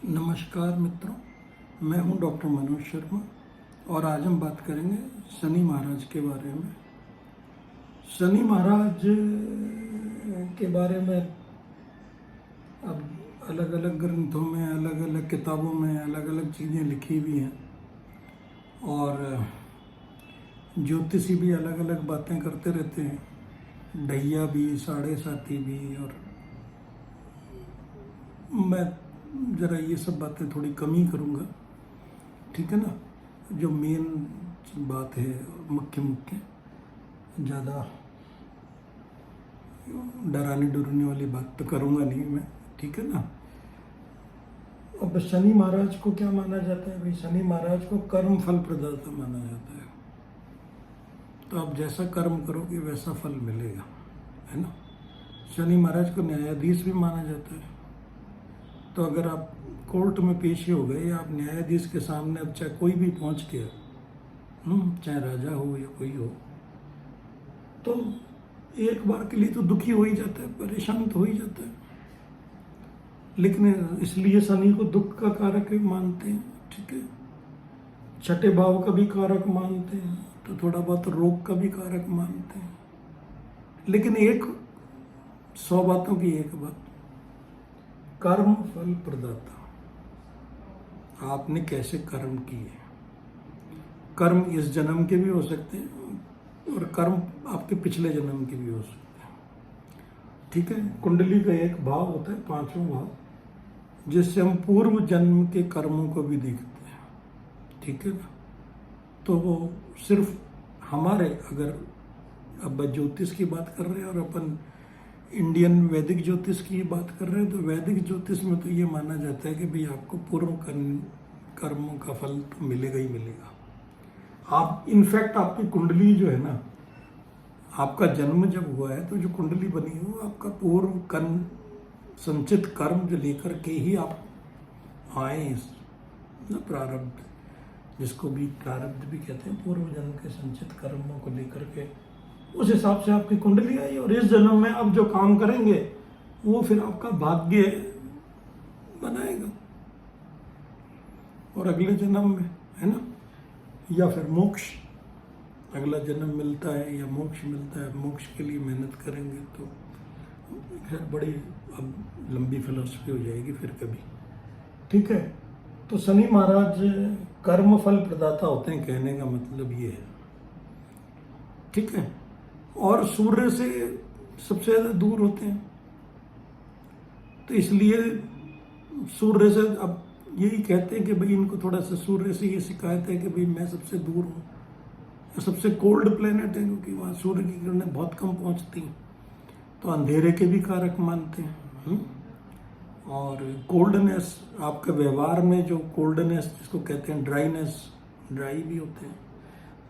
नमस्कार मित्रों, मैं हूं डॉक्टर मनोज शर्मा और आज हम बात करेंगे शनि महाराज के बारे में। शनि महाराज के बारे में अब अलग अलग ग्रंथों में, अलग अलग किताबों में अलग अलग चीज़ें लिखी हुई हैं और ज्योतिषी भी अलग अलग बातें करते रहते हैं, ढैया भी, साढ़े साथी भी। और मैं ज़रा ये सब बातें थोड़ी कम ही करूँगा, ठीक है ना। जो मेन बात है, मुख्य ज़्यादा डराने डरने वाली बात तो करूँगा नहीं मैं, ठीक है ना। अब शनि महाराज को क्या माना जाता है भाई? शनि महाराज को कर्म फल प्रदाता माना जाता है। तो आप जैसा कर्म करोगे वैसा फल मिलेगा, है ना। शनि महाराज को न्यायाधीश भी माना जाता है। तो अगर आप कोर्ट में पेशी हो गए या आप न्यायाधीश के सामने, अब चाहे कोई भी पहुंच गया, चाहे राजा हो या कोई हो, तो एक बार के लिए तो दुखी हो ही जाता है, परेशान तो हो ही जाता है। लेकिन इसलिए शनि को दुख का कारक भी मानते हैं, ठीक है। छठे भाव का भी कारक मानते हैं, तो थोड़ा बहुत रोग का भी कारक मानते हैं। लेकिन 100 बातों की एक बात, कर्म फल प्रदाता। आपने कैसे कर्म किए? कर्म इस जन्म के भी हो सकते हैं और कर्म आपके पिछले जन्म के भी हो सकते हैं, ठीक है। कुंडली का एक भाव होता है, 5वां भाव, जिससे हम पूर्व जन्म के कर्मों को भी देखते हैं, ठीक है ना। तो वो सिर्फ हमारे, अगर अब ज्योतिष की बात कर रहे हैं और अपन इंडियन वैदिक ज्योतिष की बात कर रहे हैं, तो वैदिक ज्योतिष में तो ये माना जाता है कि भाई आपको पूर्व कर्मों का फल तो मिलेगा ही मिलेगा। आप इनफैक्ट आपकी कुंडली जो है ना, आपका जन्म जब हुआ है तो जो कुंडली बनी है वो आपका पूर्व कर्म, संचित कर्म जो लेकर के ही आप आए ना, प्रारब्ध, जिसको भी प्रारब्ध भी कहते हैं, पूर्व जन्म के संचित कर्मों को लेकर के उस हिसाब से आपकी कुंडली आई। और इस जन्म में आप जो काम करेंगे वो फिर आपका भाग्य बनाएगा और अगले जन्म में, है ना, या फिर मोक्ष, अगला जन्म मिलता है या मोक्ष मिलता है, मोक्ष के लिए मेहनत करेंगे तो खैर बड़ी अब लंबी फिलॉसफी हो जाएगी फिर कभी, ठीक है। तो शनि महाराज कर्म फल प्रदाता होते हैं, कहने का मतलब ये है, ठीक है। और सूर्य से सबसे ज्यादा दूर होते हैं, तो इसलिए सूर्य से, अब यही कहते हैं कि भाई इनको थोड़ा सा सूर्य से ये शिकायत है कि भाई मैं सबसे दूर हूँ, सबसे कोल्ड प्लेनेट है, क्योंकि वहाँ सूर्य की किरणें बहुत कम पहुँचती हैं, तो अंधेरे के भी कारक मानते हैं। और कोल्डनेस, आपके व्यवहार में जो कोल्डनेस जिसको कहते हैं, ड्राईनेस, ड्राई भी होते हैं,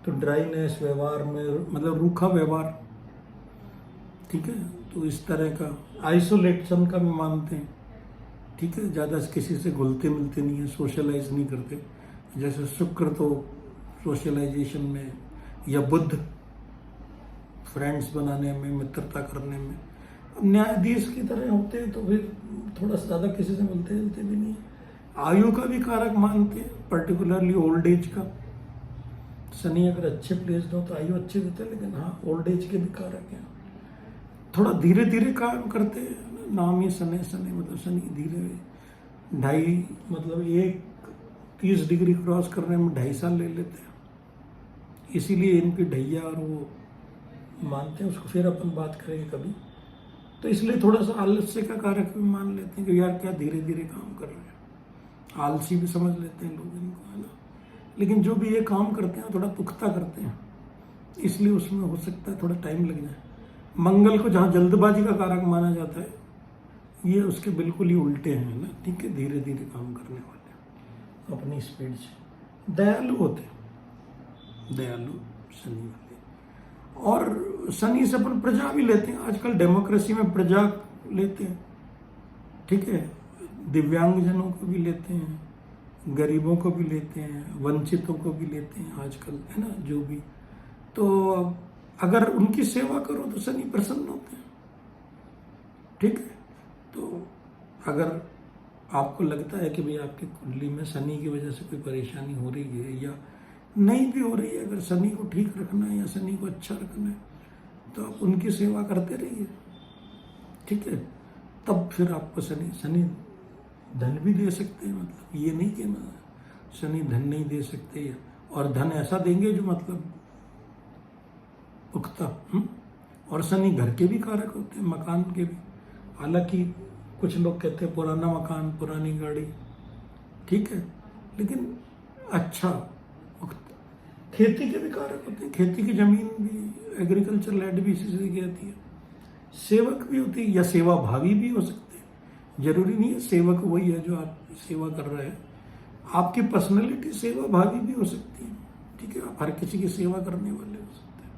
तो ड्राईनेस व्यवहार में मतलब रूखा व्यवहार, ठीक है। तो इस तरह का आइसोलेशन का भी मानते हैं, ठीक है। ज़्यादा किसी से घुलते मिलते नहीं है, सोशलाइज नहीं करते। जैसे शुक्र तो सोशलाइजेशन में, या बुध फ्रेंड्स बनाने में, मित्रता करने में। अब न्यायाधीश की तरह होते हैं तो फिर थोड़ा ज़्यादा किसी से मिलते जुलते भी नहीं है। आयु का भी कारक मानते हैं, पर्टिकुलरली ओल्ड एज का। शनि अगर अच्छे प्लेस्ड हो तो आयु अच्छी देते हैं, लेकिन हाँ ओल्ड एज के भी कारक हैं। थोड़ा धीरे धीरे काम करते हैं, नाम ही शनि, शनि मतलब शनि धीरे, 2.5 मतलब 30 डिग्री क्रॉस करने में 2.5 साल ले लेते हैं, इसीलिए इनकी ढैया और वो मानते हैं। उसको फिर अपन बात करेंगे कभी। तो इसलिए थोड़ा सा आलस्य का कारक भी मान लेते हैं कि यार क्या धीरे धीरे काम कर रहे हैं, आलसी भी समझ लेते हैं लोग इनको, है ना। लेकिन जो भी ये काम करते हैं थोड़ा पुख्ता करते हैं, इसलिए उसमें हो सकता है थोड़ा टाइम लग जाए। मंगल को जहाँ जल्दबाजी का कारक माना जाता है, ये उसके बिल्कुल ही उल्टे हैं ना, ठीक है। धीरे धीरे काम करने वाले, अपनी स्पीड से दयालु होते हैं, दयालु शनि वाले। और शनि से अपन प्रजा भी लेते हैं, आजकल डेमोक्रेसी में प्रजा लेते हैं, ठीक है। दिव्यांगजनों को भी लेते हैं, गरीबों को भी लेते हैं, वंचितों को भी लेते हैं आजकल, है ना, जो भी। तो अगर उनकी सेवा करो तो शनि प्रसन्न होते हैं, ठीक है। तो अगर आपको लगता है कि भाई आपकी कुंडली में शनि की वजह से कोई परेशानी हो रही है या नहीं भी हो रही है, अगर शनि को ठीक रखना है या शनि को अच्छा रखना है तो आप उनकी सेवा करते रहिए, ठीक है। तब फिर आपको शनि धन भी दे सकते हैं, मतलब ये नहीं कि शनि धन नहीं दे सकते, और धन ऐसा देंगे जो मतलब पुख्ता। और शनि घर के भी कारक होते हैं, मकान के भी। हालांकि कुछ लोग कहते हैं पुराना मकान, पुरानी गाड़ी, ठीक है, लेकिन अच्छा पुख्ता। खेती के भी कारक होते हैं, खेती की जमीन भी, एग्रीकल्चर लैंड भी इसी से कहती है। सेवक भी होती है या सेवा भावी भी हो सकते हैं, जरूरी नहीं है सेवक वही है जो आप सेवा कर रहे हैं। आपकी पर्सनैलिटी सेवा भावी भी हो सकती है, ठीक है, आप हर किसी की सेवा करने वाले हो सकते हैं।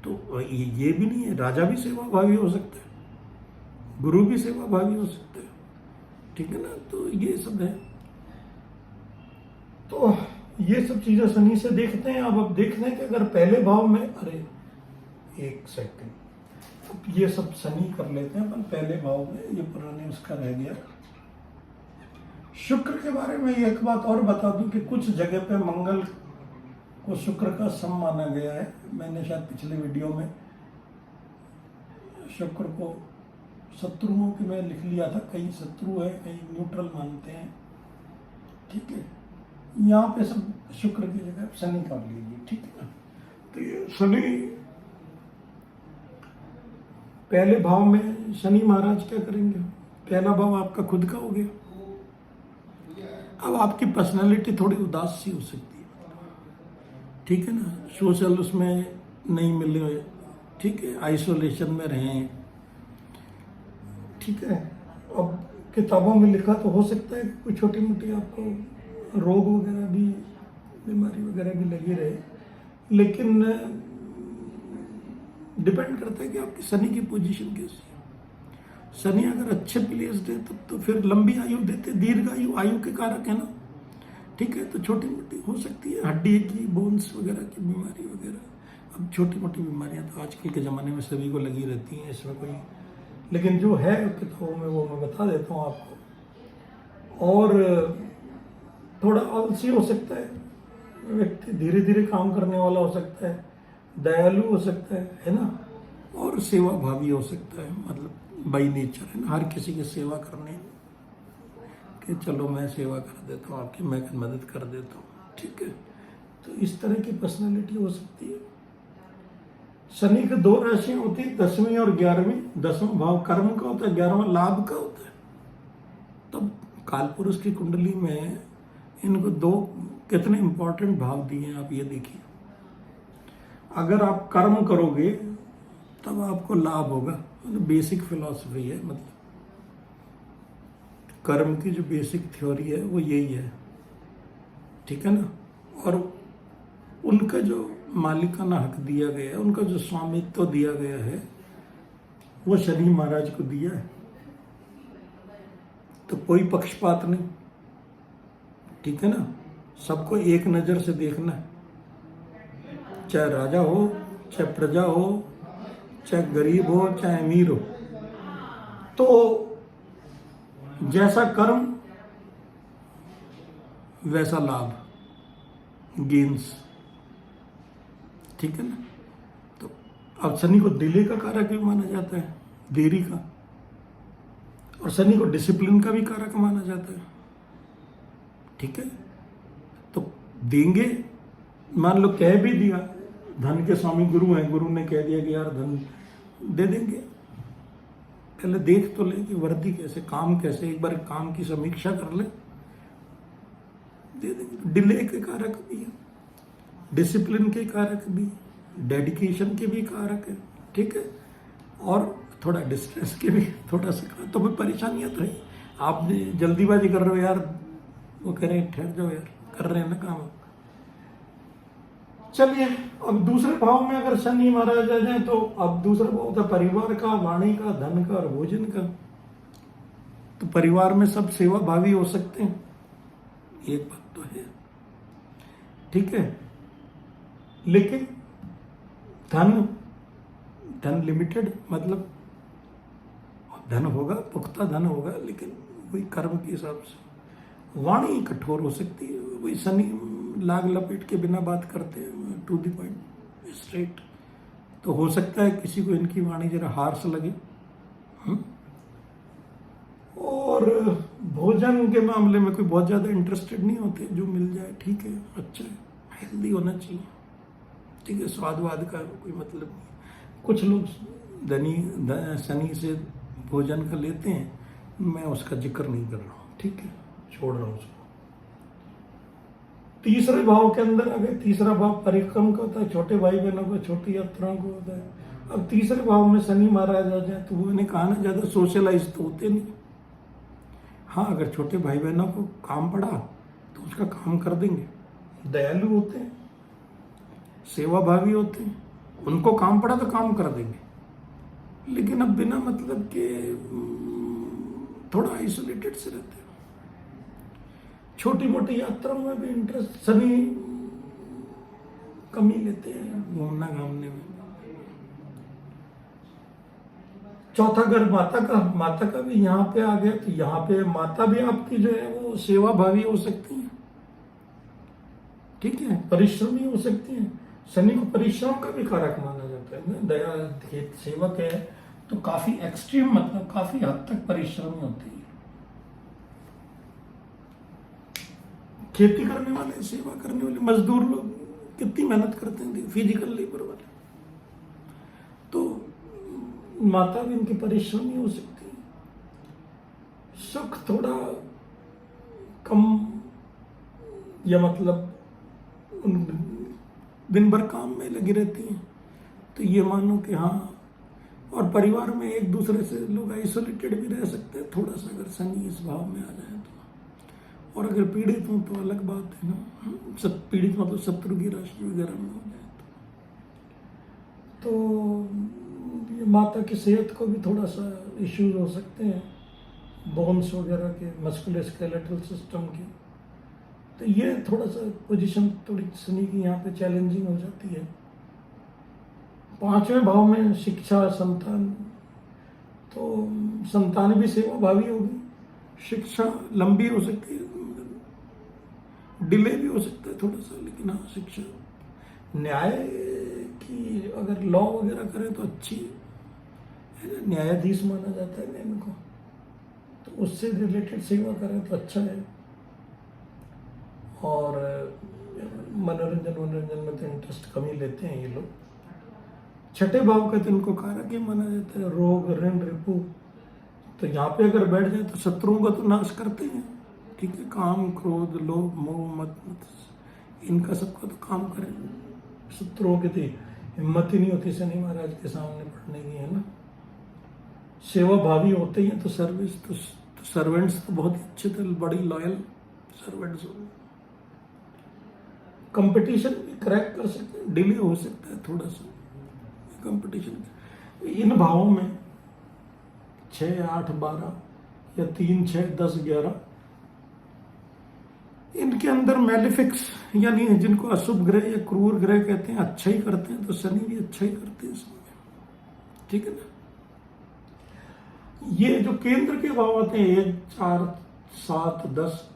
तो ये भी नहीं है, राजा भी सेवा भावी हो सकता है, गुरु भी सेवा भावी हो सकता है, ठीक है ना। तो ये सब है, तो ये सब चीजें शनि से देखते हैं। अब देखते हैं कि अगर पहले भाव में, अरे एक सेकंड, ये सब शनि कर लेते हैं अपन पहले भाव में, ये पुराने उसका रह गया। शुक्र के बारे में एक बात और बता दूं कि कुछ जगह पे मंगल को शुक्र का सम माना गया है। मैंने शायद पिछले वीडियो में शुक्र को शत्रुओं की मैं लिख लिया था, कई शत्रु है, कई न्यूट्रल मानते हैं, ठीक है। यहाँ पे सब शुक्र की जगह शनि कर लीजिए, ठीक है ना। तो ये शनि पहले भाव में, शनि महाराज क्या करेंगे, पहला भाव आपका खुद का हो गया। अब आपकी पर्सनालिटी थोड़ी उदास सी हो सकती है, ठीक है ना, सोशल उसमें नहीं मिले, ठीक है, आइसोलेशन में रहें, ठीक है। अब किताबों में लिखा तो हो सकता है कोई छोटी मोटी आपको रोग वगैरह भी, बीमारी वगैरह भी लगी रहे, लेकिन डिपेंड करता है कि आपकी शनि की पोजीशन कैसी है। शनि अगर अच्छे प्लेस्ड है तब तो फिर लंबी आयु देते, दीर्घ आयु के कारक है ना, ठीक है। तो छोटी मोटी हो सकती है हड्डी की, बोन्स वगैरह की बीमारी वगैरह। अब छोटी मोटी बीमारियां तो आजकल के ज़माने में सभी को लगी रहती हैं, इसमें कोई, लेकिन जो है किताबों में वो मैं बता देता हूँ आपको। और थोड़ा आलसी हो सकता है व्यक्ति, धीरे धीरे काम करने वाला हो सकता है, दयालु हो सकता है ना, और सेवा भावी हो सकता है, मतलब बाई नेचर है ना, हर किसी की सेवा करने कि चलो मैं सेवा कर देता हूँ आपकी, मैं मदद कर देता हूँ, ठीक है। तो इस तरह की पर्सनालिटी हो सकती है। शनि की दो राशियां होती है, 10वीं और 11वीं। 10वां भाव कर्म का होता है, 11वां लाभ का होता है। तब कालपुरुष की कुंडली में इनको दो कितने इंपॉर्टेंट भाव दिए हैं आप ये देखिए। अगर आप कर्म करोगे तब आपको लाभ होगा, मतलब बेसिक फिलॉसफी है, मतलब कर्म की जो बेसिक थ्योरी है वो यही है, ठीक है ना। और उनका जो मालिकाना हक दिया गया है, उनका जो स्वामित्व दिया गया है वो शनि महाराज को दिया है। तो कोई पक्षपात नहीं, ठीक है ना, सबको एक नजर से देखना है, चाहे राजा हो, चाहे प्रजा हो, चाहे गरीब हो, चाहे अमीर हो। तो जैसा कर्म वैसा लाभ, गेन्स, ठीक है ना। तो अब शनि को डिले का कारक भी माना जाता है, देरी का, और शनि को डिसिप्लिन का भी कारक माना जाता है, ठीक है। तो देंगे, मान लो कह भी दिया, धन के स्वामी गुरु हैं, गुरु ने कह दिया कि यार धन दे देंगे, पहले देख तो ले कि वर्दी कैसे, काम कैसे, एक बार काम की समीक्षा कर ले, दे देंगे। डिले के कारक भी है, डिसिप्लिन के कारक भी, डेडिकेशन के भी कारक है, ठीक है, और थोड़ा डिस्ट्रेस के भी थोड़ा सा, तो भी परेशानियां तो है। आप जल्दीबाजी कर रहे हो यार, वो कह रहे हैं ठहर जाओ यार, कर रहे हैं ना काम। चलिए, अब दूसरे भाव में अगर शनि महाराज आ जाए तो अब दूसरा भाव होता है परिवार का, वाणी का, धन का और भोजन का। तो परिवार में सब सेवा भावी हो सकते हैं, एक बात तो है, ठीक है। लेकिन धन लिमिटेड, मतलब धन होगा, पुख्ता धन होगा, लेकिन वही कर्म के हिसाब से। वाणी कठोर हो सकती है, वही शनि लाग लपेट के बिना बात करते हैं, टू द पॉइंट, स्ट्रेट। तो हो सकता है किसी को इनकी वाणी जरा हार्श लगे। और भोजन के मामले में कोई बहुत ज़्यादा इंटरेस्टेड नहीं होते, जो मिल जाए ठीक है, अच्छा है, हेल्दी होना चाहिए, ठीक है, स्वादवाद का कोई मतलब नहीं। कुछ लोग शनि से भोजन का लेते हैं, मैं उसका जिक्र नहीं कर रहा हूँ, ठीक है, छोड़ रहा हूँ उसको। तीसरे भाव के अंदर अगर तीसरा भाव परिक्रम का होता है, छोटे भाई बहनों को, छोटी यात्राओं को होता है। अब तीसरे भाव में शनि महाराज आ जाए तो वो मैंने कहा ना, ज़्यादा सोशलाइज तो होते नहीं। हाँ, अगर छोटे भाई बहनों को काम पड़ा तो उसका काम कर देंगे, दयालु होते हैं, सेवाभावी होते हैं, उनको काम पड़ा तो काम कर देंगे। लेकिन अब बिना मतलब के थोड़ा आइसोलेटेड से रहते हैं। छोटी मोटी यात्राओं में भी इंटरेस्ट सभी कम ही लेते हैं, घूमना घामने में। चौथा घर माता का भी यहाँ पे आ गया, तो यहाँ पे माता भी आपकी जो है वो सेवाभावी हो सकती है, ठीक है, परिश्रमी हो सकती है। शनि को परिश्रम का भी कारक माना जाता है, दया खेत सेवक है तो काफी एक्सट्रीम, मतलब काफी हद तक परिश्रमी होती है। खेती करने वाले, सेवा करने वाले मजदूर लोग कितनी मेहनत करते हैं, फिजिकल लेबर वाले, तो माता भी इनकी परिश्रमी हो सकती है। सुख थोड़ा कम, या मतलब दिन भर काम में लगी रहती हैं, तो ये मानो कि हाँ। और परिवार में एक दूसरे से लोग आइसोलेटेड भी रह सकते हैं थोड़ा सा, अगर शनि इस भाव में आ जाए तो। और अगर पीड़ित हो तो अलग बात है ना, सब पीड़ित मतलब शत्रु की राशि वगैरह में हो जाए तो ये माता की सेहत को भी थोड़ा सा इश्यूज हो सकते हैं, बोन्स वगैरह के, मस्कुलोस्केलेटल सिस्टम के। तो ये थोड़ा सा पोजीशन थोड़ी शनि की यहाँ पे चैलेंजिंग हो जाती है। पांचवें भाव में शिक्षा, संतान, तो संतान भी सेवाभावी होगी, शिक्षा लंबी हो सकती है, डिले भी हो सकता है थोड़ा सा, लेकिन हाँ शिक्षा, न्याय की अगर लॉ वगैरह करें तो अच्छी है, न्यायाधीश माना जाता है इनको, तो उससे रिलेटेड सेवा करें तो अच्छा है। और मनोरंजन में तो इंटरेस्ट कम ही लेते हैं ये लोग। छठे भाव का तो इनको कारक ही माना जाता है, रोग, ऋण, रिपु, तो यहाँ पे अगर बैठ जाए तो शत्रुओं का तो नाश करते हैं, ठीक है, काम, क्रोध, लोभ, मोह, मत, इनका सबका तो काम करें। शत्रुओं की तो हिम्मत ही नहीं होती शनि महाराज के सामने पढ़ने की, है ना। सेवाभावी होते ही हैं तो सर्विस, तो सर्वेंट्स तो बहुत ही अच्छे थे, बड़ी लॉयल सर्वेंट्स हो। कंपटीशन भी क्रैक कर सकते हैं, डिले हो सकता है थोड़ा सा कंपटीशन। इन भावों में 6, 8, 12 या 3, 6, 10, 11, इनके अंदर मैलिफिक्स यानी जिनको अशुभ ग्रह या क्रूर ग्रह कहते हैं, अच्छा ही करते हैं, तो शनि भी अच्छा ही करते हैं इसमें, ठीक है ना। ये जो केंद्र के भाव आते हैं 1, 4, 7, 10,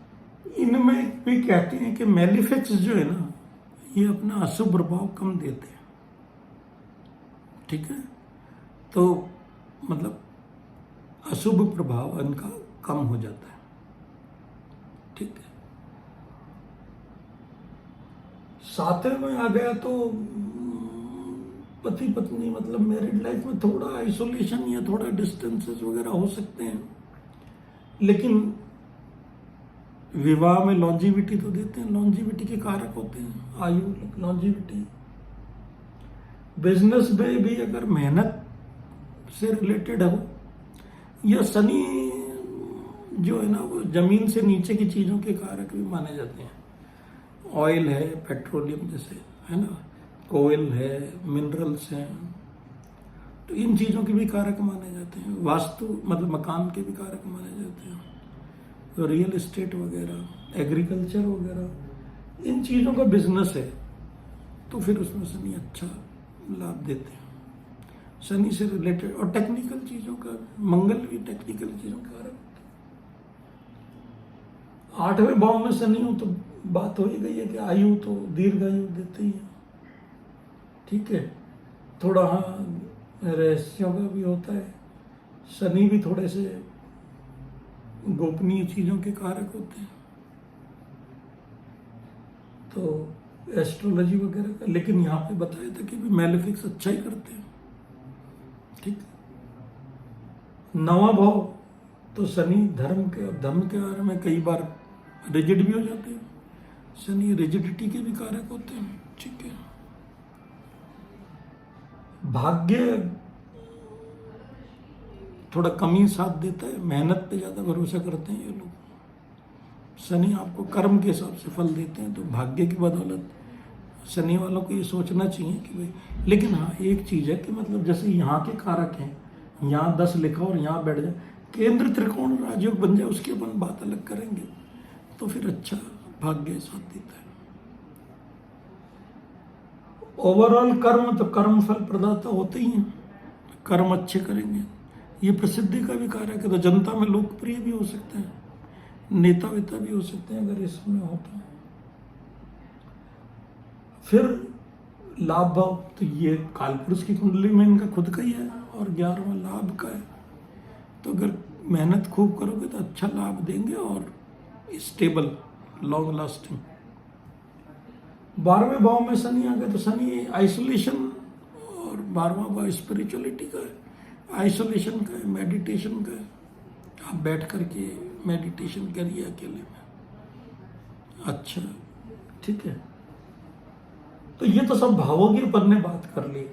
इनमें भी कहते हैं कि मैलिफिक्स जो है ना, ये अपना अशुभ प्रभाव कम देते हैं, ठीक है, तो मतलब अशुभ प्रभाव इनका कम हो जाता है, ठीक है। 7वें में आ गया तो पति पत्नी मतलब मैरिड लाइफ में थोड़ा आइसोलेशन या थोड़ा डिस्टेंसेस वगैरह हो सकते हैं, लेकिन विवाह में लॉन्जिविटी तो देते हैं, लॉन्जिविटी के कारक होते हैं, आयु, लॉन्जिविटी। बिजनेस में भी अगर मेहनत से रिलेटेड हो, या शनि जो है ना वो जमीन से नीचे की चीजों के कारक भी माने जाते हैं। ऑयल है, पेट्रोलियम जैसे, है ना, कोयल है, मिनरल्स हैं, तो इन चीजों के भी कारक माने जाते हैं। वास्तु मतलब मकान के भी कारक माने जाते हैं, तो रियल एस्टेट वगैरह, एग्रीकल्चर वगैरह, इन चीजों का बिजनेस है, तो फिर उसमें शनि अच्छा लाभ देते हैं। शनि से रिलेटेड और टेक्निकल चीजों का, मंगल भी टेक्निकल चीजों का कारक होता है। 8वें भाव में शनि हो तो बात हो ही गई है कि आयु तो दीर्घायु देते ही है, ठीक है। थोड़ा हाँ रहस्यों का भी होता है, शनि भी थोड़े से गोपनीय चीजों के कारक होते हैं, तो एस्ट्रोलॉजी वगैरह का। लेकिन यहाँ पे बताया था कि मैलेफिक्स अच्छा ही करते हैं, ठीक। 9वां भाव तो शनि धर्म के बारे में कई बार रिजिड भी हो जाते हैं, शनि रिजिडिटी के भी कारक होते हैं, ठीक है। भाग्य थोड़ा कम ही साथ देता है, मेहनत पे ज्यादा भरोसा करते हैं ये लोग। शनि आपको कर्म के हिसाब से फल देते हैं, तो भाग्य की बदौलत शनि वालों को ये सोचना चाहिए कि भाई। लेकिन हाँ एक चीज है कि मतलब जैसे यहाँ के कारक हैं, यहाँ 10 लिखा और यहाँ बैठ जाए, केंद्र त्रिकोण राजयोग बन जाए, उसकी अपन बात अलग करेंगे, तो फिर अच्छा भाग्य साथ देता है। ओवरऑल कर्म तो कर्म फल प्रदाता होते ही हैं, कर्म अच्छे करेंगे, ये प्रसिद्धि का भी कारक है, तो जनता में लोकप्रिय भी हो सकते हैं, नेता वेता भी हो सकते हैं अगर इसमें होता है। फिर लाभ भाव तो ये कालपुरुष की कुंडली में इनका खुद का ही है और 11वां लाभ का है, तो अगर मेहनत खूब करोगे तो अच्छा लाभ देंगे और स्टेबल लॉन्ग लास्टिंग। 12वें भाव में शनि आ गया तो शनि आइसोलेशन, और 12वां भाव स्पिरिचुअलिटी का है, आइसोलेशन का है, मेडिटेशन का है। आप बैठ करके मेडिटेशन करिए अकेले में, अच्छा ठीक है। तो ये तो सब भावों की अपन ने बात कर ली।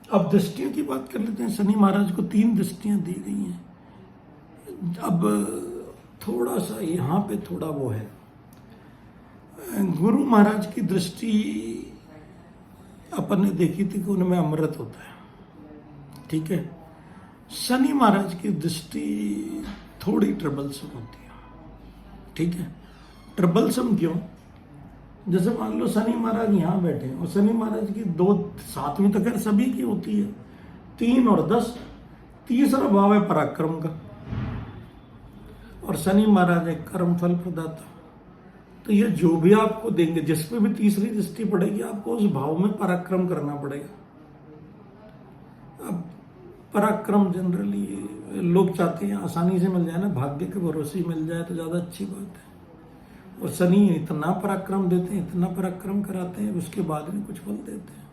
अब दृष्टियों की बात कर लेते हैं। शनि महाराज को 3 दृष्टियां दी गई हैं। अब थोड़ा सा यहाँ पे थोड़ा वो है, गुरु महाराज की दृष्टि अपन ने देखी थी कि उनमें अमृत होता है, ठीक है। शनि महाराज की दृष्टि थोड़ी ट्रबलसम होती है, ठीक है। ट्रबलसम क्यों? जैसे मान लो शनि महाराज यहाँ बैठे हैं और शनि महाराज की 2 7वीं तो खैर सभी की होती है, 3 और 10, तीसरा भाव है पराक्रम का, और शनि महाराज है कर्म फल प्रदाता। तो ये जो भी आपको देंगे, जिस पे भी तीसरी दृष्टि पड़ेगी, आपको उस भाव में पराक्रम करना पड़ेगा। अब पराक्रम जनरली लोग चाहते हैं आसानी से मिल जाए ना, भाग्य के भरोसे मिल जाए तो ज्यादा अच्छी बात है। और शनि इतना पराक्रम देते हैं, इतना पराक्रम कराते हैं, उसके बाद भी कुछ फल देते हैं।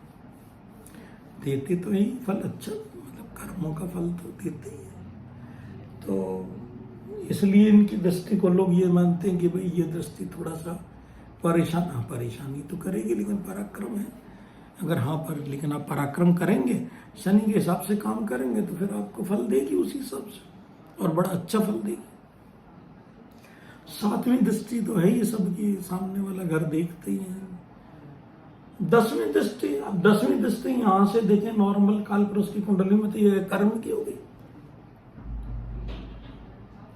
देते तो ही फल अच्छा, मतलब कर्मों का फल तो देते ही है। तो इसलिए इनकी दृष्टि को लोग ये मानते हैं कि भाई ये दृष्टि थोड़ा सा परेशानी तो करेगी, लेकिन पराक्रम है। अगर हाँ पर लेकिन आप पराक्रम करेंगे, शनि के हिसाब से काम करेंगे, तो फिर आपको फल देगी उसी हिसाब से, और बड़ा अच्छा फल देगी। 7वीं दृष्टि तो है ही सबकी, सामने वाला घर देखते ही है। 10वीं दृष्टि, अब 10वीं दृष्टि यहां से देखें नॉर्मल कालपुरुष की कुंडली में, तो ये कर्म की हो गई।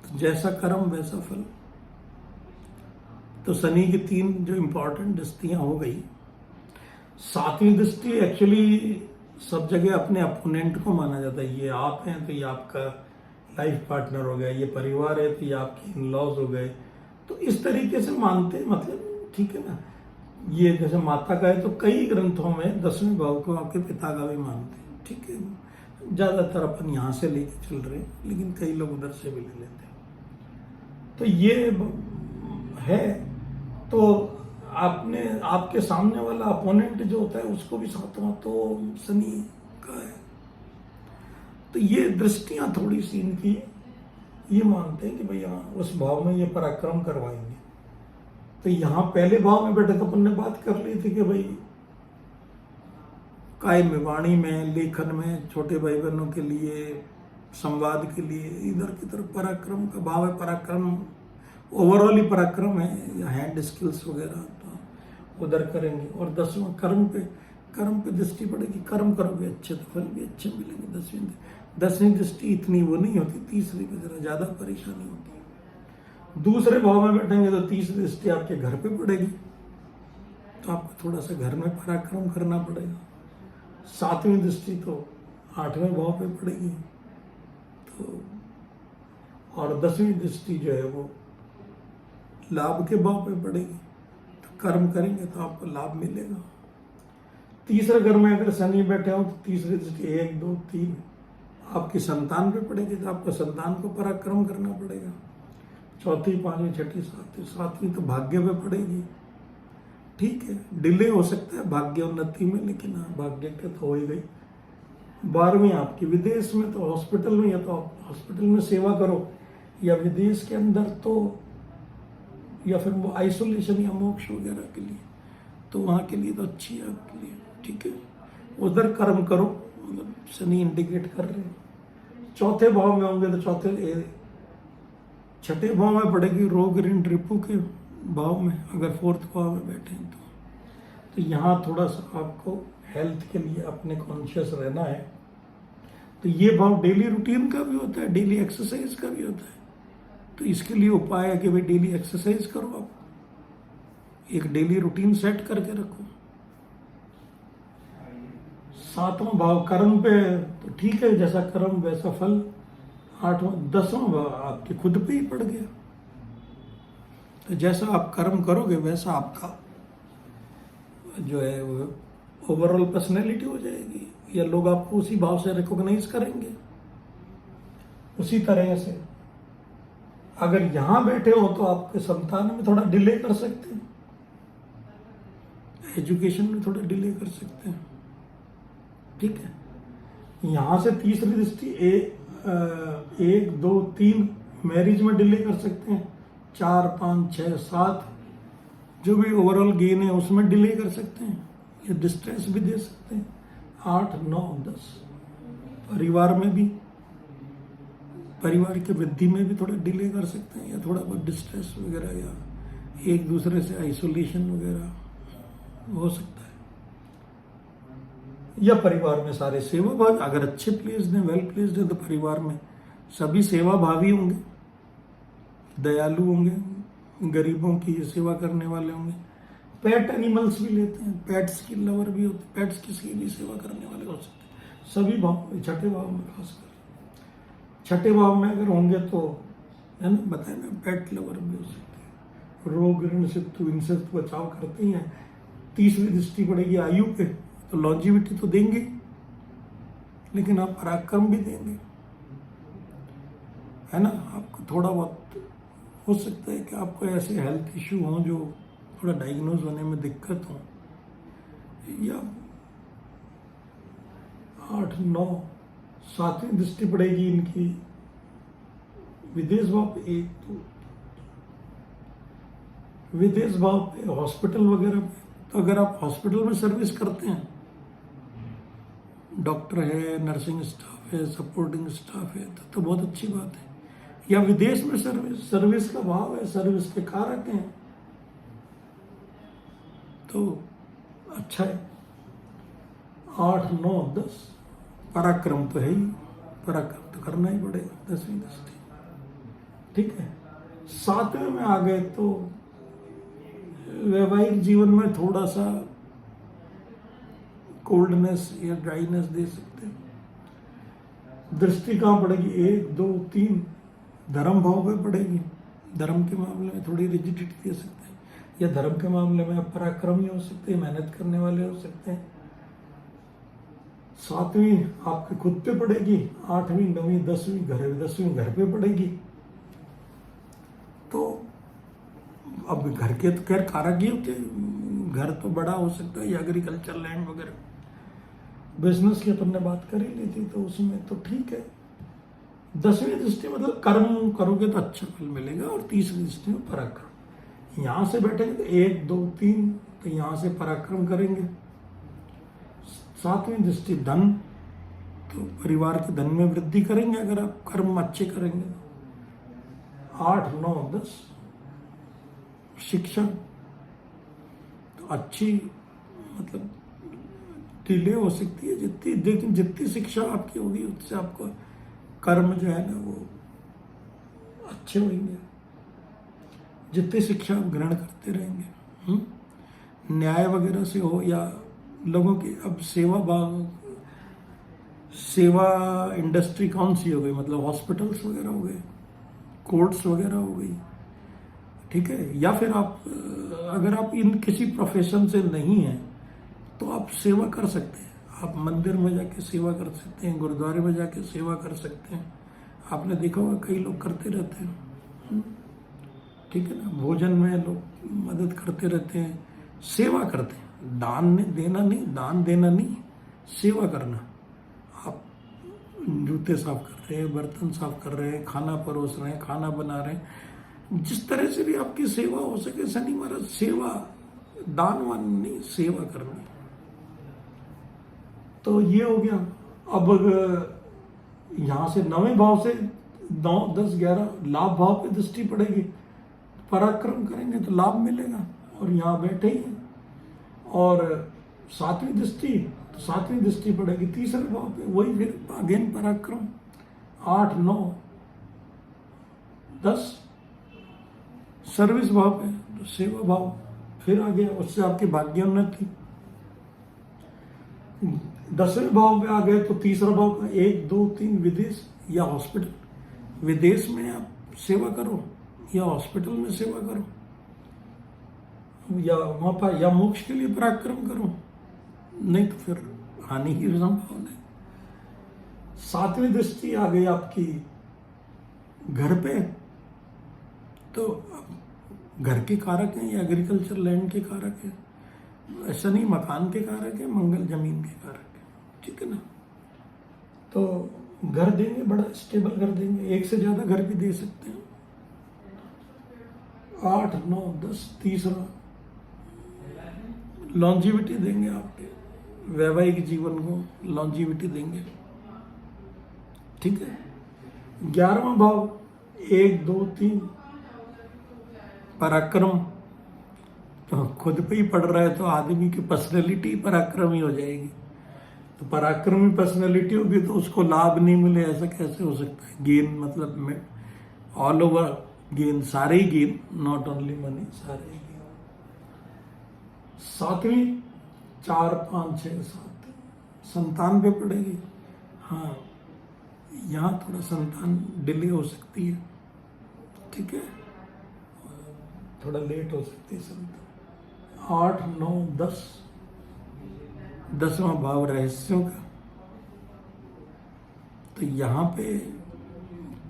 तो जैसा कर्म वैसा फल। तो शनि की 3 जो इंपॉर्टेंट दृष्टियां हो गई। 7वीं दृष्टि एक्चुअली सब जगह अपने अपोनेंट को माना जाता है। ये आप हैं तो ये आपका लाइफ पार्टनर हो गया, ये परिवार है तो ये आपके इन लॉज हो गए, तो इस तरीके से मानते हैं, मतलब ठीक है ना। ये जैसे माता का है तो कई ग्रंथों में 10वें भाव को आपके पिता का भी मानते हैं, ठीक है। ज्यादातर अपन यहाँ से लेके चल रहे हैं, लेकिन कई लोग उधर से भी ले लेते हैं। तो ये है, तो आपने आपके सामने वाला अपोनेंट जो होता है उसको भी 7वां तो शनि का है। तो ये दृष्टियां थोड़ी सी इनकी ये मानते हैं कि भाई हाँ उस भाव में ये पराक्रम करवाएंगे। तो यहाँ पहले भाव में बैठे तो अपन ने बात कर ली थी कि भाई काय में, वाणी में, लेखन में, छोटे भाई बहनों के लिए, संवाद के लिए, इधर की तरफ पराक्रम का भाव है। पराक्रम ओवरऑल ही पराक्रम है, या हैंड स्किल्स वगैरह तो उधर करेंगे। और 10वां कर्म पे दृष्टि पड़ेगी, कर्म करोगे अच्छे तो फल भी अच्छे मिलेंगे। 10वीं दृष्टि इतनी वो नहीं होती, तीसरी में जरा ज्यादा परेशानी होती है। दूसरे भाव में बैठेंगे तो तीसरी दृष्टि आपके घर पे पड़ेगी, तो आपको थोड़ा सा घर में पराक्रम करना पड़ेगा। 7वीं दृष्टि तो 8वें भाव पे पड़ेगी, तो और 10वीं दृष्टि जो है वो लाभ के भाव पे पड़ेगी, तो कर्म करेंगे तो आपको लाभ मिलेगा। तीसरे घर में अगर शनि बैठे हो तो तीसरी दृष्टि 1, 2, 3 आपकी संतान पे पड़ेगी, तो आपको संतान को पराक्रम करना पड़ेगा। चौथी, पांचवी, छठी, सातवीं, सातवीं तो भाग्य पे पड़ेगी। ठीक है, डिले हो सकता है भाग्य उन्नति में, लेकिन हाँ भाग्य के तो हो ही गई। 12वीं आपकी विदेश में, तो हॉस्पिटल में, या तो आप हॉस्पिटल में सेवा करो, या विदेश के अंदर तो, या फिर वो आइसोलेशन या मोक्ष वगैरह के लिए, तो वहाँ के लिए तो अच्छी है आपके लिए। ठीक है, उधर कर्म करो, मतलब शनि इंडिकेट कर रहे हैं। चौथे भाव में होंगे तो छठे भाव में पड़ेगी रोग ऋण रिपु के भाव में, अगर फोर्थ भाव में बैठे हैं तो यहाँ थोड़ा सा आपको हेल्थ के लिए अपने कॉन्शियस रहना है। तो ये भाव डेली रूटीन का भी होता है, डेली एक्सरसाइज का भी होता है। तो इसके लिए उपाय है कि भाई डेली एक्सरसाइज करो, आप एक डेली रूटीन सेट करके रखो। 7वां भाव कर्म पे, तो ठीक है, जैसा कर्म वैसा फल। 8वां 10वां भाव आपके खुद पे ही पड़ गया, तो जैसा आप कर्म करोगे वैसा आपका जो है वो ओवरऑल पर्सनैलिटी हो जाएगी, या लोग आपको उसी भाव से रिकॉग्नाइज करेंगे। उसी तरह से अगर यहां बैठे हो तो आपके संतान में थोड़ा डिले कर सकते हैं, एजुकेशन में थोड़ा डिले कर सकते हैं। ठीक है, यहां से तीसरी दृष्टि 1, 2, 3 मैरिज में डिले कर सकते हैं। 4, 5, 6, 7 जो भी ओवरऑल गेन है उसमें डिले कर सकते हैं, या डिस्ट्रेस भी दे सकते हैं। 8, 9, 10 परिवार में भी, परिवार की वृद्धि में भी थोड़ा डिले कर सकते हैं, या थोड़ा बहुत डिस्ट्रेस वगैरह, या एक दूसरे से आइसोलेशन वगैरह हो सकता है। या परिवार में सारे सेवा भाव अगर अच्छे प्लेस्ड हैं, वेल प्लेस्ड है, तो परिवार में सभी सेवा भावी होंगे, दयालु होंगे, गरीबों की सेवा करने वाले होंगे। पेट एनिमल्स भी लेते हैं, पेट्स की लवर भी होते, पेट्स किसी भी सेवा करने वाले हो सकते हैं। सभी भाव, छठे भाव में खासकर छठे भाव में अगर होंगे तो है ना, बताए ना, पेट लवर भी हो सकते हैं। रोग ऋण से तो इनसे तो बचाव करते ही हैं। तीसरी दृष्टि पड़ेगी आयु पे, तो लॉन्जिविटी तो देंगे, लेकिन आप पराक्रम भी देंगे, है ना। आपको थोड़ा बहुत हो सकता है कि आपको ऐसे हेल्थ इश्यू हों जो थोड़ा डायग्नोज होने में दिक्कत हो, या 8, 9, 7वीं दृष्टि पड़ेगी इनकी विदेश भाव पे। 1, 2 विदेश भाव पे, हॉस्पिटल वगैरह पे। तो अगर आप हॉस्पिटल में सर्विस करते हैं, डॉक्टर है, नर्सिंग स्टाफ है, सपोर्टिंग स्टाफ है, तो बहुत अच्छी बात है। या विदेश में सर्विस का भाव है, सर्विस के कारक हैं, तो अच्छा है। 8, 9, 10 पराक्रम तो है ही, पराक्रम तो करना ही पड़ेगा। 10वीं दृष्टि, ठीक है। 7वें में आ गए तो वैवाहिक जीवन में थोड़ा सा कोल्डनेस या ड्राइनेस दे सकते हैं। दृष्टि कहाँ पड़ेगी? 1, 2, 3 धर्म भाव पे पड़ेगी। धर्म के मामले में थोड़ी रिजिडिटी दे सकते हैं, या धर्म के मामले में आप पराक्रमी हो सकते हैं, मेहनत करने वाले हो सकते हैं। 7वीं आपके खुद पे पड़ेगी, 8वीं, 9वीं, 10वीं घर पे पड़ेगी। तो अब घर के तो खैर कारक ही होते, घर तो बड़ा हो सकता है, या एग्रीकल्चर लैंड वगैरह। बिजनेस की अपन ने बात कर ही ली थी, तो उसमें तो ठीक है। 10वीं दृष्टि मतलब कर्म करोगे तो अच्छा फल मिलेगा, और 30वीं दृष्टि में पराक्रम। यहां से बैठेंगे तो 1, 2, 3, तो यहां से पराक्रम करेंगे। 7वीं दृष्टि धन, तो परिवार के धन में वृद्धि करेंगे अगर आप कर्म अच्छे करेंगे। 8, 9, 10 शिक्षा, तो अच्छी मतलब डिले हो सकती है जितनी शिक्षा आपकी होगी, उससे आपको कर्म जो है ना वो अच्छे होंगे, जितनी शिक्षा आप ग्रहण करते रहेंगे। न्याय वगैरह से हो, या लोगों की अब सेवा इंडस्ट्री कौन सी हो गई, मतलब हॉस्पिटल्स वगैरह हो गए, कोर्ट्स वगैरह हो गई, ठीक है। या फिर आप अगर आप इन किसी प्रोफेशन से नहीं हैं तो आप सेवा कर सकते हैं। आप मंदिर में जाके सेवा कर सकते हैं, गुरुद्वारे में जाके सेवा कर सकते हैं। आपने देखा होगा कई लोग करते रहते हैं, ठीक है ना। भोजन में लोग मदद करते रहते हैं, सेवा करते हैं। दान देना नहीं, दान देना नहीं, सेवा करना। आप जूते साफ कर रहे हैं, बर्तन साफ कर रहे हैं, खाना परोस रहे हैं, खाना बना रहे हैं, जिस तरह से भी आपकी सेवा हो सके। शनि महाराज सेवा, दान वान नहीं, सेवा करना। तो ये हो गया। अब यहां से 9वें भाव से 9, 10, 11 लाभ भाव पे दृष्टि पड़ेगी। पराक्रम करेंगे तो लाभ मिलेगा, और यहाँ बैठे ही हैं। और 7वीं दृष्टि, तो 7वीं दृष्टि पड़ेगी तीसरे भाव पे, वही फिर अगेन पराक्रम। 8, 9, 10 सर्विस भाव पे, तो सेवा भाव फिर आ गया। उससे आपकी भाग्योन्नति। 10वें भाव पे आ गए तो तीसरा भाव का 1, 2, 3 विदेश या हॉस्पिटल। विदेश में आप सेवा करो या हॉस्पिटल में सेवा करो, या वहां पर, या मोक्ष के लिए पराक्रम करो, नहीं तो फिर हानि की संभावना है। 7वीं दृष्टि आ गई आपकी घर पे, तो घर के कारक हैं या एग्रीकल्चर लैंड के कारक हैं, ऐसा नहीं, मकान के कारक है, मंगल जमीन के कारक है, ठीक है ना। तो घर देंगे, बड़ा स्टेबल घर देंगे, एक से ज्यादा घर भी दे सकते हैं। 8, 9, 10 तीसरा लॉन्जिविटी देंगे, आपके वैवाहिक जीवन को लॉन्जिविटी देंगे, ठीक है। 11वां भाव 1, 2, 3 पराक्रम, तो खुद पे ही पड़ रहा है तो आदमी की पर्सनैलिटी पराक्रमी हो जाएगी। तो पराक्रमी पर्सनैलिटी होगी तो उसको लाभ नहीं मिले, ऐसा कैसे हो सकता है। गेन मतलब में ऑल ओवर गेन, सारे ही गेन, नॉट ओनली मनी, सारे ही गेन। 7वीं 4, 5, 6, 7 संतान पे पड़ेगी। हाँ, यहाँ थोड़ा संतान डिले हो सकती है, ठीक है, थोड़ा लेट हो सकती है संतान। 8, 9, 10 10वां भाव रहस्यों का, तो यहाँ पे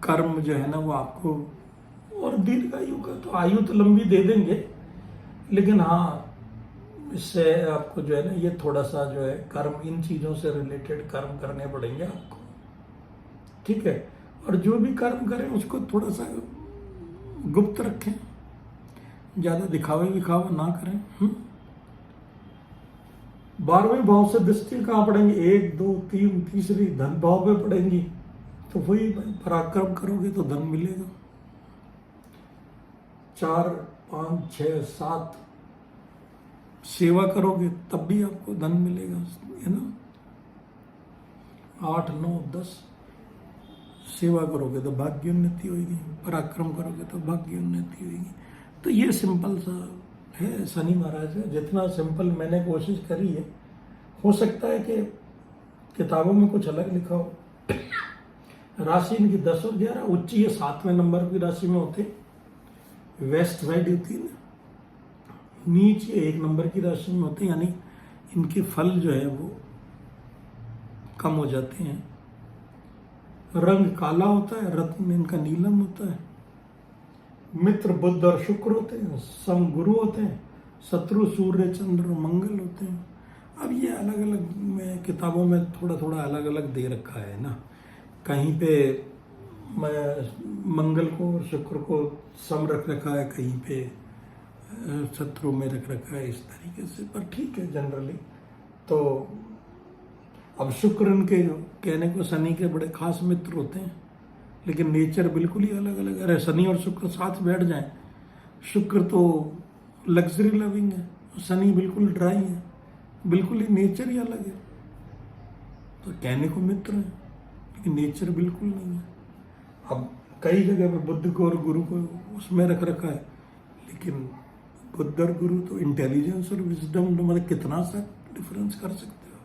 कर्म जो है ना वो आपको, और दीर्घायु का तो आयु तो लंबी दे देंगे, लेकिन हाँ इससे आपको जो है ना ये थोड़ा सा जो है कर्म, इन चीजों से रिलेटेड कर्म करने पड़ेंगे आपको, ठीक है। और जो भी कर्म करें उसको थोड़ा सा गुप्त रखें, ज्यादा दिखावा ना करें। 12वें भाव से दृष्टि कहाँ पड़ेंगी, 1, 2, 3 तीसरी धन भाव पे पड़ेंगी, तो वही पराक्रम करोगे तो धन मिलेगा। 4, 5, 6, 7 सेवा करोगे तब भी आपको धन मिलेगा, है ना। 8, 9, 10 सेवा करोगे तो भाग्योन्नति होगी, पराक्रम करोगे तो भाग्योन्नति होगी। तो ये सिंपल सा है शनि महाराज का, जितना सिंपल मैंने कोशिश करी है। हो सकता है कि किताबों में कुछ अलग लिखा हो। राशि इनकी 10 और 11, उच्च ये 7वें नंबर की राशि में होते, वेस्ट साइड होती है ना, नीच 1 नंबर की राशि में होते, यानी इनके फल जो है वो कम हो जाते हैं। रंग काला होता है, रत्न इनका नीलम होता है। मित्र बुध और शुक्र होते हैं, सम गुरु होते हैं, शत्रु सूर्य चंद्र और मंगल होते हैं। अब ये अलग अलग में किताबों में थोड़ा थोड़ा अलग अलग दे रखा है ना, कहीं पे मंगल को और शुक्र को सम रख रखा है, कहीं पे शत्रु में रख रखा है, इस तरीके से। पर ठीक है जनरली। तो अब शुक्र इनके कहने को शनि के बड़े खास मित्र होते हैं, लेकिन नेचर बिल्कुल ही अलग अलग है। अरे शनि और शुक्र साथ बैठ जाएं, शुक्र तो लग्जरी लविंग है, शनि बिल्कुल ड्राई है, बिल्कुल ही नेचर ही अलग है। तो कहने को मित्र है लेकिन नेचर बिल्कुल नहीं है। अब कई जगह पे बुद्ध को और गुरु को उसमें रख रखा है, लेकिन बुद्ध और गुरु तो इंटेलिजेंस और विजडम मतलब कितना सा डिफरेंस कर सकते हो,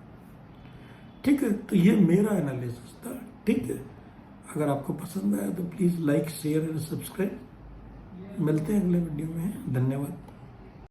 ठीक है। तो ये मेरा एनालिसिस था, ठीक है। अगर आपको पसंद आया तो please like share and subscribe. मिलते हैं अगले वीडियो में। धन्यवाद।